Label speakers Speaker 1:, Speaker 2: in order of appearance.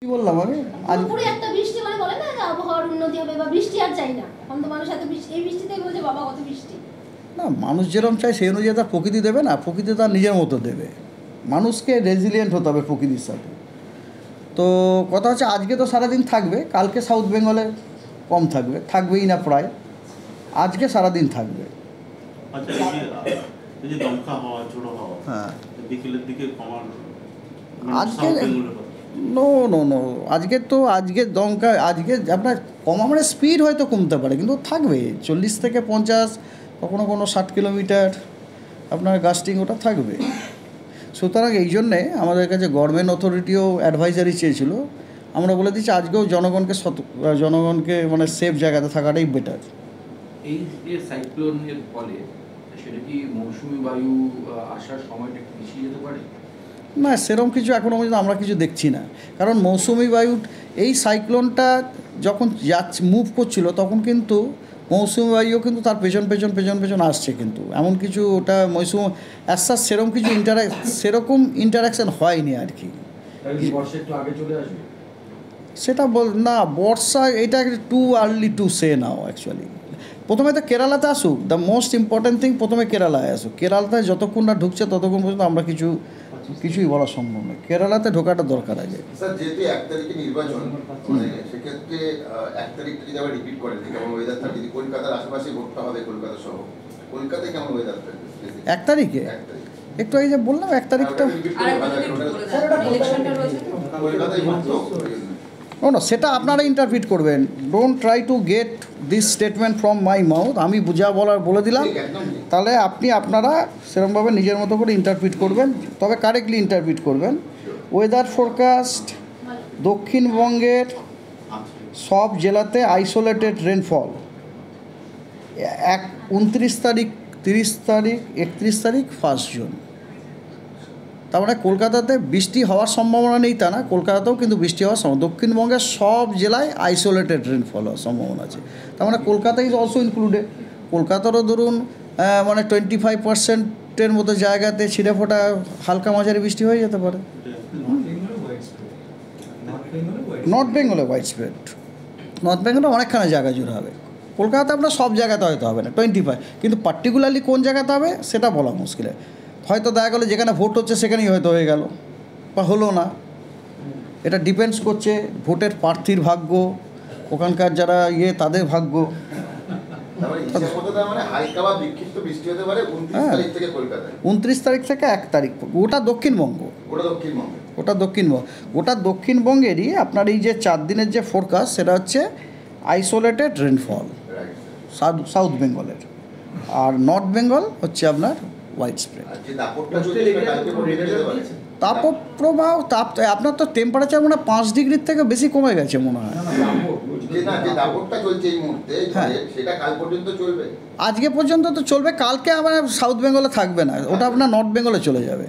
Speaker 1: কি বললাম আমি আজ
Speaker 2: পুরো একটা বৃষ্টি মানে বলে না যে আবহাওয়ার উন্নতি হবে বা বৃষ্টি আর চাই না, এখন তো মানুষ এত বৃষ্টি, এই বৃষ্টিতেই বলছে বাবা কত বৃষ্টি।
Speaker 1: না, মানুষ যেরকম চায় সেই অনুযায়ী তার প্রকৃতি দেবে না, প্রকৃতি তার নিজের মতো দেবে। মানুষকে রেজিলিয়েন্ট হতে হবে প্রকৃতির সাথে। তো কথা হচ্ছে আজকে তো সারাদিন থাকবে, কালকে সাউথ বেঙ্গলে কম থাকবে, থাকবেই না প্রায়, আজকে সারাদিন থাকবে।
Speaker 3: আচ্ছা, এই যে দমকা হাওয়া, ঝোড়ো হাওয়া,
Speaker 1: হ্যাঁ,
Speaker 3: বিকেলের দিকে কমার
Speaker 1: আজকে নো নো নো আজকে দমকা আজকে আপনার কমা মানে স্পিড হয়তো কমতে পারে, কিন্তু থাকবে 40 থেকে 50, কখনো কোনো 60 কিলোমিটার আপনার গাস্টিং ওটা থাকবে। সুতরাং এই জন্যে আমাদের কাছে গভর্নমেন্ট অথরিটিও অ্যাডভাইজারি চেয়েছিল, আমরা বলে দিচ্ছি আজকেও জনগণকে মানে সেফ জায়গাতে থাকাটাই বেটার।
Speaker 4: এই যে সাইক্লোনের ফলে সেটা কি মৌসুমি বায়ু আসার সময়টা একটু পিছিয়ে যেতে পারে?
Speaker 1: না, সেরকম কিছু এখনও পর্যন্ত আমরা কিছু দেখছি না, কারণ মৌসুমি বায়ু এই সাইক্লোনটা যখন মুভ করছিল তখন কিন্তু মৌসুমি বায়ুও কিন্তু তার পেছন আসছে, কিন্তু এমন কিছু ওটা মৌসুম অ্যাসার সেরকম ইন্টারাকশান হয়নি আর কি।
Speaker 4: বর্ষা একটু আগে চলে আসবে
Speaker 1: সেটা না, বর্ষা এটা too early to say now actually. প্রথমে তো কেরালাতে আসুক, দ্য মোস্ট ইম্পর্ট্যান্ট থিং প্রথমে কেরালায় আসুক। কেরালাতে যতক্ষণ না ঢুকছে ততক্ষণ পর্যন্ত আমরা কিছুই বলা সম্ভব নয়। কেরালাতে ঢোকাটা দরকার আছে।
Speaker 5: স্যার, যেহেতু 1 তারিখে নির্বাচন, সেক্ষেত্রে 1 তারিখটা যদি আবার রিপিট করেন, কেমন ওয়েদার থাকে? যদি কলকাতার আশেপাশে ভোটটা হবে, কলকাতা সহ, কলকাতায় কেমন ওয়েদার থাকবে
Speaker 1: 1 তারিখে? একটু আগে যে বললাম 1 তারিখটা
Speaker 5: কলকাতায়
Speaker 1: না, সেটা আপনারা ইন্টারপ্রিট করবেন। Don't try to get this statement from my mouth. আমি যা বলার বলে দিলাম, তাহলে আপনারা সেরকমভাবে নিজের মতো করে ইন্টারপ্রিট করবেন, তবে কারেক্টলি ইন্টারপ্রিট করবেন। ওয়েদার ফোরকাস্ট দক্ষিণবঙ্গের সব জেলাতে আইসোলেটেড রেনফল 29 তারিখ, 30 তারিখ, 31 তারিখ, 1 জুন। তার মানে কলকাতাতে বৃষ্টি হওয়ার সম্ভাবনা নেই তা না, কলকাতাতেও কিন্তু বৃষ্টি হওয়ার সম্ভাবনা। দক্ষিণবঙ্গের সব জেলায় আইসোলেটেড রেনফল হওয়ার সম্ভাবনা আছে। তার মানে কলকাতা ইজ অলসো ইনক্লুডেড। কলকাতারও ধরুন মানে 25% মতো জায়গাতে ছিঁড়ে ফোটা হালকা মাঝারি বৃষ্টি হয়ে যেতে পারে। নর্থ বেঙ্গলে ওয়াইড স্প্রেড, নর্থ বেঙ্গলে অনেকখানি জায়গা জুড়ে হবে। কলকাতাতে আপনার সব জায়গাতে হয়তো হবে না 25, কিন্তু পার্টিকুলারলি কোন জায়গাতে হবে সেটা বলা মুশকিল। হয়তো দেখা গেলো যেখানে ভোট হচ্ছে সেখানেই হয়তো হয়ে গেল বা হলো না। এটা ডিপেন্ডস করছে ভোটের প্রার্থীর ভাগ্য, ওখানকার যারা তাদের ভাগ্য। 29 তারিখ থেকে 1 তারিখ ওটা দক্ষিণবঙ্গ, গোটা দক্ষিণবঙ্গেরই আপনার এই যে 4 দিনের যে ফোরকাস্ট, সেটা হচ্ছে আইসোলেটেড রেনফল সাউথ বেঙ্গলের, আর নর্থ বেঙ্গল হচ্ছে আপনার ওয়াইড স্প্রেড। তাপপ্রবাহ আপনার তো টেম্পারেচার মনে হয় 5 ডিগ্রির থেকে বেশি কমে গেছে মনে হয়। আজকে পর্যন্ত তো চলবে, কালকে আবার সাউথ বেঙ্গলে থাকবে না, ওটা আপনার নর্থ বেঙ্গলে চলে যাবে।